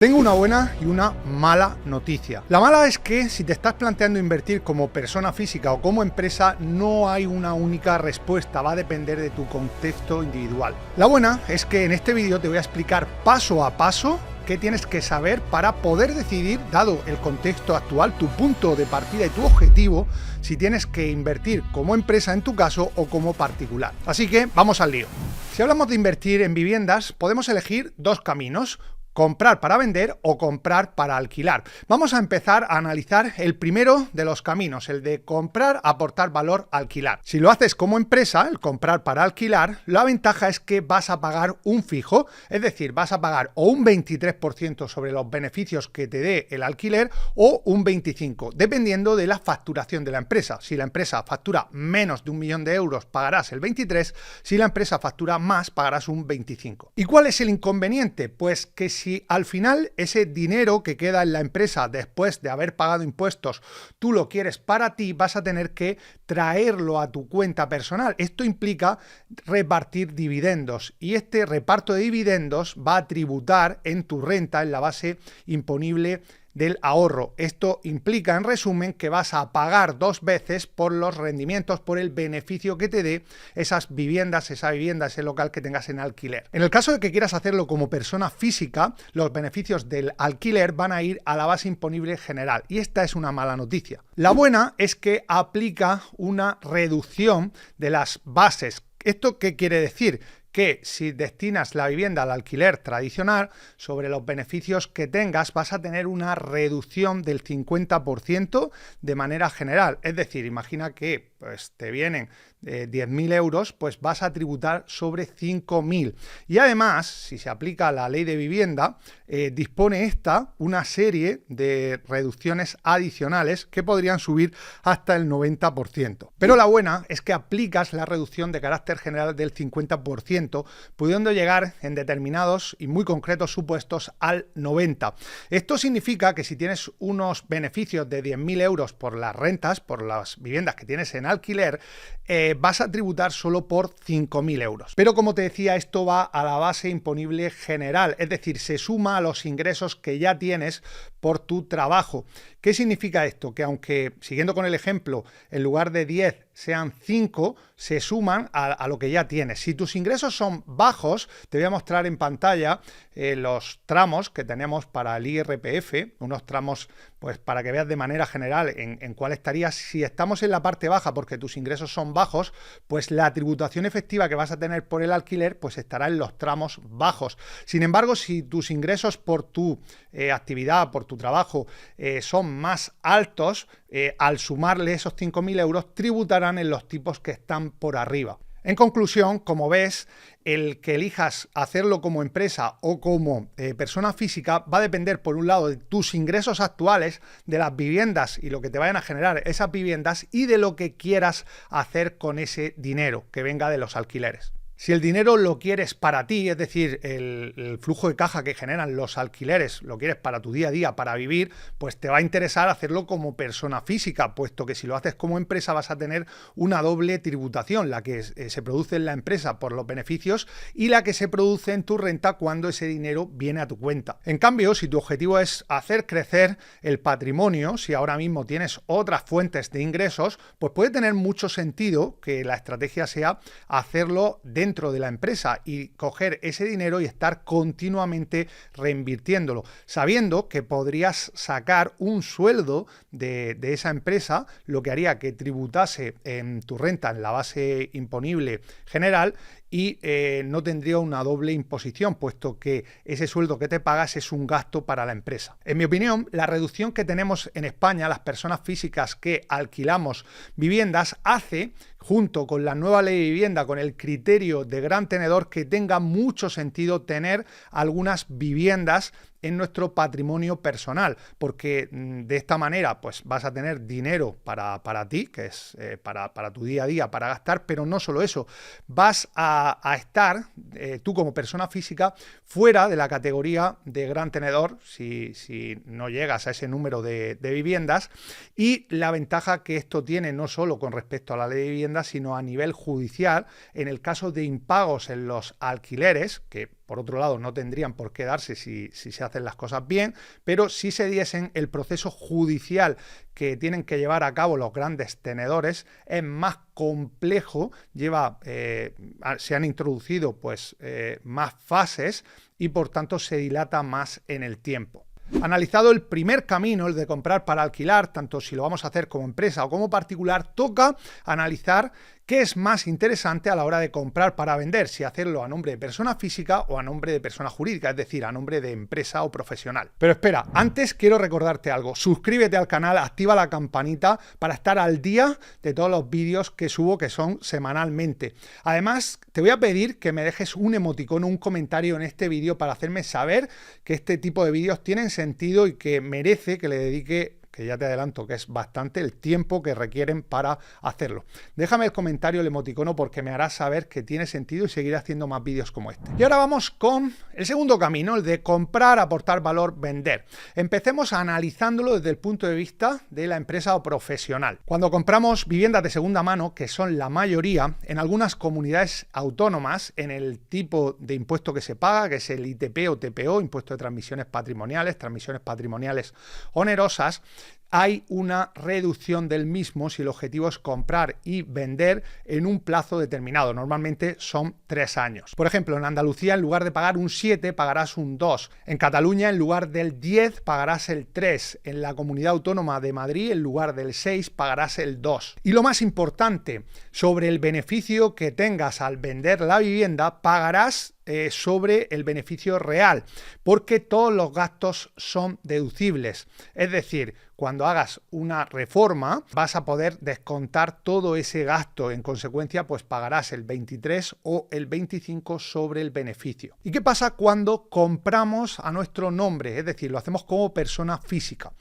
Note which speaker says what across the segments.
Speaker 1: Tengo una buena y una mala noticia. La mala es que si te estás planteando invertir como persona física o como empresa, no hay una única respuesta, va a depender de tu contexto individual. La buena es que en este vídeo te voy a explicar paso a paso qué tienes que saber para poder decidir, dado el contexto actual, tu punto de partida y tu objetivo, si tienes que invertir como empresa en tu caso o como particular. Así que vamos al lío. Si hablamos de invertir en viviendas, podemos elegir dos caminos: comprar para vender o comprar para alquilar. Vamos a empezar a analizar el primero de los caminos, el de comprar, aportar valor, alquilar. Si lo haces como empresa, el comprar para alquilar, la ventaja es que vas a pagar un fijo, es decir, vas a pagar o un 23% sobre los beneficios que te dé el alquiler o un 25%, dependiendo de la facturación de la empresa. Si la empresa factura menos de 1 millón de euros, pagarás el 23%, si la empresa factura más, pagarás un 25%. ¿Y cuál es el inconveniente? Pues que si al final ese dinero que queda en la empresa después de haber pagado impuestos, tú lo quieres para ti, vas a tener que traerlo a tu cuenta personal. Esto implica repartir dividendos y este reparto de dividendos va a tributar en tu renta, en la base imponible del ahorro. Esto implica, en resumen, que vas a pagar dos veces por los rendimientos, por el beneficio que te dé esas viviendas, esa vivienda, ese local que tengas en alquiler. En el caso de que quieras hacerlo como persona física, los beneficios del alquiler van a ir a la base imponible general y esta es una mala noticia. La buena es que aplica una reducción de las bases. ¿Esto qué quiere decir? Que si destinas la vivienda al alquiler tradicional, sobre los beneficios que tengas vas a tener una reducción del 50% de manera general. Es decir, imagina que te vienen 10.000 euros, pues vas a tributar sobre 5.000. Y además, si se aplica la ley de vivienda, dispone esta una serie de reducciones adicionales que podrían subir hasta el 90%. Pero la buena es que aplicas la reducción de carácter general del 50%, pudiendo llegar en determinados y muy concretos supuestos al 90%. Esto significa que si tienes unos beneficios de 10.000 euros por las rentas, por las viviendas que tienes en alquiler, vas a tributar solo por 5.000 euros. Pero como te decía, esto va a la base imponible general, es decir, se suma a los ingresos que ya tienes por tu trabajo. ¿Qué significa esto? Que aunque, siguiendo con el ejemplo, en lugar de 10 sean 5, se suman a lo que ya tienes. Si tus ingresos son bajos, te voy a mostrar en pantalla los tramos que tenemos para el IRPF, unos tramos pues para que veas de manera general en cuál estarías. Si estamos en la parte baja porque tus ingresos son bajos, pues la tributación efectiva que vas a tener por el alquiler pues estará en los tramos bajos. Sin embargo, si tus ingresos por tu actividad, por tu trabajo son más altos, al sumarle esos 5.000 euros tributarán en los tipos que están por arriba. En conclusión, como ves, el que elijas hacerlo como empresa o como persona física va a depender, por un lado, de tus ingresos actuales, de las viviendas y lo que te vayan a generar esas viviendas y de lo que quieras hacer con ese dinero que venga de los alquileres. Si el dinero lo quieres para ti, es decir, el flujo de caja que generan los alquileres lo quieres para tu día a día, para vivir, pues te va a interesar hacerlo como persona física, puesto que si lo haces como empresa vas a tener una doble tributación, la que se produce en la empresa por los beneficios y la que se produce en tu renta cuando ese dinero viene a tu cuenta. En cambio, si tu objetivo es hacer crecer el patrimonio, si ahora mismo tienes otras fuentes de ingresos, pues puede tener mucho sentido que la estrategia sea hacerlo dentro de la empresa y coger ese dinero y estar continuamente reinvirtiéndolo, sabiendo que podrías sacar un sueldo de esa empresa, lo que haría que tributase en tu renta en la base imponible general y no tendría una doble imposición, puesto que ese sueldo que te pagas es un gasto para la empresa. En mi opinión, la reducción que tenemos en España, las personas físicas que alquilamos viviendas, hace, junto con la nueva ley de vivienda, con el criterio de gran tenedor, que tenga mucho sentido tener algunas viviendas en nuestro patrimonio personal, porque de esta manera pues vas a tener dinero para ti, que es para tu día a día, para gastar, pero no solo eso, vas a estar tú como persona física fuera de la categoría de gran tenedor si no llegas a ese número de viviendas, y la ventaja que esto tiene no solo con respecto a la ley de vivienda, sino a nivel judicial, en el caso de impagos en los alquileres, que por otro lado no tendrían por qué darse si se hacen las cosas bien, pero si se diesen, el proceso judicial que tienen que llevar a cabo los grandes tenedores es más complejo, se han introducido pues más fases y por tanto se dilata más en el tiempo. Analizado el primer camino, el de comprar para alquilar, tanto si lo vamos a hacer como empresa o como particular, toca analizar qué es más interesante a la hora de comprar para vender, si hacerlo a nombre de persona física o a nombre de persona jurídica, es decir, a nombre de empresa o profesional. Pero espera, antes quiero recordarte algo. Suscríbete al canal, activa la campanita para estar al día de todos los vídeos que subo, que son semanalmente. Además, te voy a pedir que me dejes un emoticono, un comentario en este vídeo para hacerme saber que este tipo de vídeos tienen sentido y que merece que le dedique, que ya te adelanto que es bastante, el tiempo que requieren para hacerlo. Déjame el comentario, el emoticono, porque me hará saber que tiene sentido y seguiré haciendo más vídeos como este. Y ahora vamos con el segundo camino, el de comprar, aportar valor, vender. Empecemos analizándolo desde el punto de vista de la empresa o profesional. Cuando compramos viviendas de segunda mano, que son la mayoría, en algunas comunidades autónomas, en el tipo de impuesto que se paga, que es el ITP o TPO, impuesto de transmisiones patrimoniales onerosas, hay una reducción del mismo si el objetivo es comprar y vender en un plazo determinado. Normalmente son 3 años. Por ejemplo, en Andalucía, en lugar de pagar un 7, pagarás un 2. En Cataluña, en lugar del 10, pagarás el 3. En la Comunidad Autónoma de Madrid, en lugar del 6, pagarás el 2. Y lo más importante, sobre el beneficio que tengas al vender la vivienda, pagarás sobre el beneficio real, porque todos los gastos son deducibles. Es decir, cuando hagas una reforma vas a poder descontar todo ese gasto. En consecuencia, pues pagarás el 23 o el 25 sobre el beneficio. ¿Y qué pasa cuando compramos a nuestro nombre? Es decir, lo hacemos como persona física.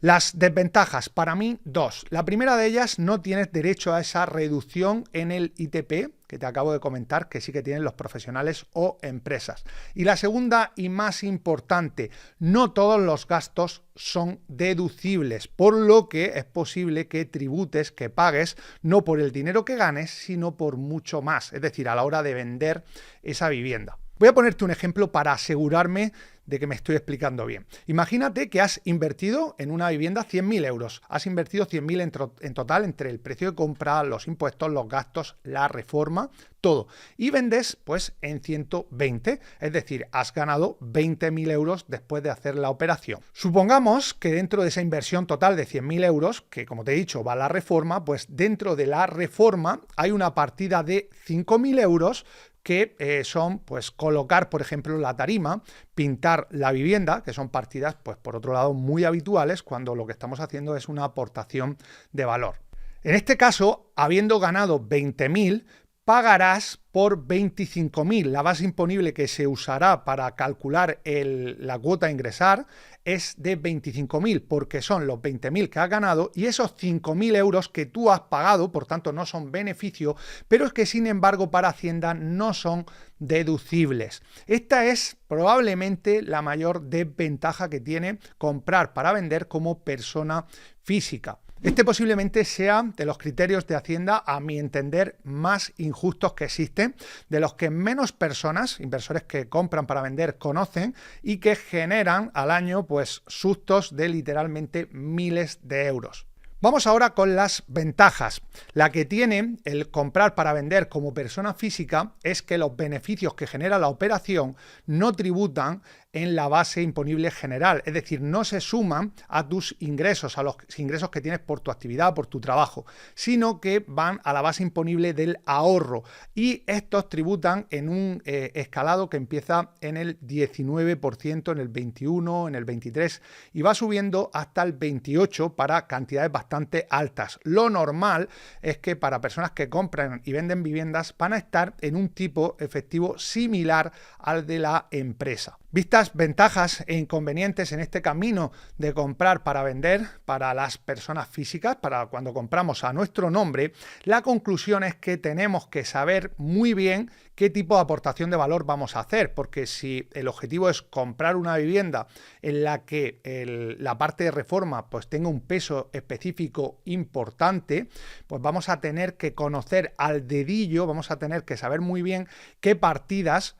Speaker 1: Las desventajas, para mí, 2. La primera de ellas, no tienes derecho a esa reducción en el ITP, que te acabo de comentar, que sí que tienen los profesionales o empresas. Y la segunda y más importante, no todos los gastos son deducibles, por lo que es posible que tributes, que pagues, no por el dinero que ganes, sino por mucho más, es decir, a la hora de vender esa vivienda. Voy a ponerte un ejemplo para asegurarme de que me estoy explicando bien. Imagínate que has invertido en una vivienda 100.000 euros. Has invertido 100.000 en total entre el precio de compra, los impuestos, los gastos, la reforma, todo. Y vendes pues en 120, es decir, has ganado 20.000 euros después de hacer la operación. Supongamos que dentro de esa inversión total de 100.000 euros, que como te he dicho va la reforma, pues dentro de la reforma hay una partida de 5.000 euros que son pues colocar, por ejemplo, la tarima, pintar la vivienda, que son partidas, pues por otro lado, muy habituales cuando lo que estamos haciendo es una aportación de valor. En este caso, habiendo ganado 20.000, pagarás por 25.000. La base imponible que se usará para calcular la cuota a ingresar es de 25.000, porque son los 20.000 que has ganado y esos 5.000 euros que tú has pagado, por tanto no son beneficio, pero es que sin embargo para Hacienda no son deducibles. Esta es probablemente la mayor desventaja que tiene comprar para vender como persona física. Este posiblemente sea de los criterios de Hacienda, a mi entender, más injustos que existen, de los que menos personas, inversores que compran para vender, conocen y que generan al año pues sustos de literalmente miles de euros. Vamos ahora con las ventajas. La que tiene el comprar para vender como persona física es que los beneficios que genera la operación no tributan en la base imponible general, es decir, no se suman a tus ingresos, a los ingresos que tienes por tu actividad, por tu trabajo, sino que van a la base imponible del ahorro y estos tributan en un escalado que empieza en el 19%, en el 21%, en el 23% y va subiendo hasta el 28% para cantidades bastante altas. Lo normal es que para personas que compran y venden viviendas van a estar en un tipo efectivo similar al de la empresa. Vistas ventajas e inconvenientes en este camino de comprar para vender para las personas físicas, para cuando compramos a nuestro nombre, la conclusión es que tenemos que saber muy bien qué tipo de aportación de valor vamos a hacer, porque si el objetivo es comprar una vivienda en la que la parte de reforma pues tenga un peso específico importante, pues vamos a tener que conocer al dedillo, vamos a tener que saber muy bien qué partidas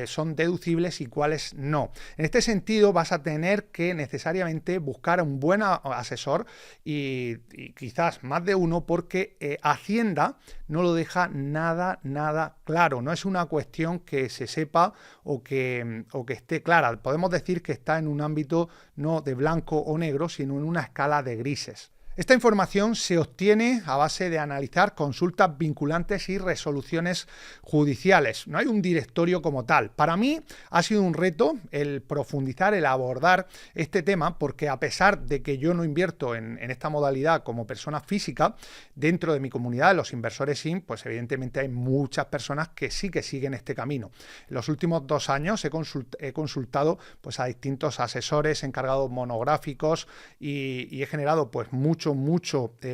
Speaker 1: son deducibles y cuáles no. En este sentido vas a tener que necesariamente buscar un buen asesor y quizás más de uno, porque Hacienda no lo deja nada claro. No es una cuestión que se sepa o que esté clara. Podemos decir que está en un ámbito no de blanco o negro, sino en una escala de grises. Esta información se obtiene a base de analizar consultas vinculantes y resoluciones judiciales. No hay un directorio como tal. Para mí ha sido un reto el profundizar, el abordar este tema, porque a pesar de que yo no invierto en esta modalidad como persona física, dentro de mi comunidad de los inversores SIM, pues evidentemente hay muchas personas que sí que siguen este camino. En los últimos 2 años he consultado pues a distintos asesores, encargados monográficos y he generado pues mucho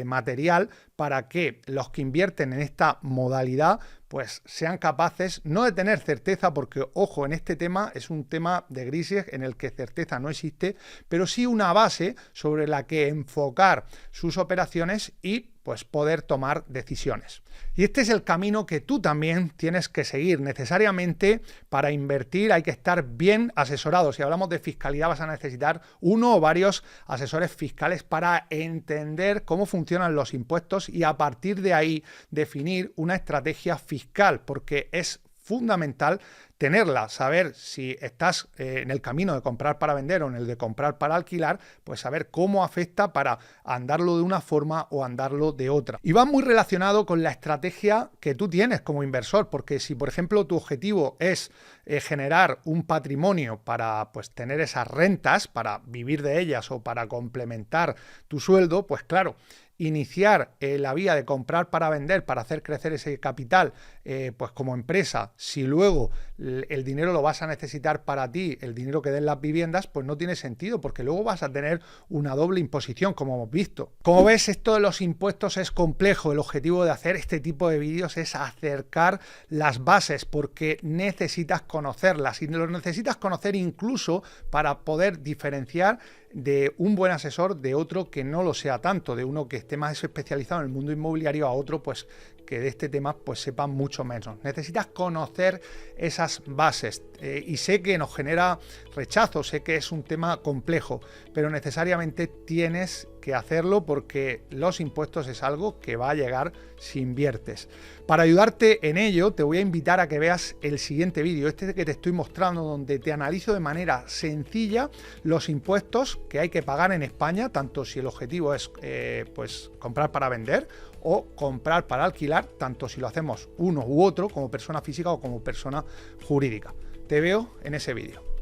Speaker 1: material para que los que invierten en esta modalidad pues sean capaces no de tener certeza, porque ojo, en este tema es un tema de grises en el que certeza no existe, pero sí una base sobre la que enfocar sus operaciones y pues poder tomar decisiones. Y este es el camino que tú también tienes que seguir. Necesariamente para invertir hay que estar bien asesorado. Si hablamos de fiscalidad vas a necesitar uno o varios asesores fiscales para entender cómo funcionan los impuestos y a partir de ahí definir una estrategia fiscal, porque es fundamental tenerla, saber si estás en el camino de comprar para vender o en el de comprar para alquilar, pues saber cómo afecta para andarlo de una forma o andarlo de otra. Y va muy relacionado con la estrategia que tú tienes como inversor, porque si por ejemplo tu objetivo es generar un patrimonio para pues tener esas rentas, para vivir de ellas o para complementar tu sueldo, pues claro, iniciar la vía de comprar para vender, para hacer crecer ese capital, pues como empresa, si luego el dinero lo vas a necesitar para ti, el dinero que den las viviendas, pues no tiene sentido, porque luego vas a tener una doble imposición, como hemos visto. Como ves, esto de los impuestos es complejo. El objetivo de hacer este tipo de vídeos es acercar las bases, porque necesitas conocerlas y lo necesitas conocer incluso para poder diferenciar de un buen asesor de otro que no lo sea tanto, de uno que esté más especializado en el mundo inmobiliario a otro pues que de este tema pues sepa mucho menos. Necesitas conocer esas bases y sé que nos genera rechazo, sé que es un tema complejo, pero necesariamente tienes que hacerlo porque los impuestos es algo que va a llegar si inviertes. Para ayudarte en ello te voy a invitar a que veas el siguiente vídeo, este que te estoy mostrando, donde te analizo de manera sencilla los impuestos que hay que pagar en España, tanto si el objetivo es pues comprar para vender o comprar para alquilar, tanto si lo hacemos uno u otro como persona física o como persona jurídica. Te veo en ese vídeo.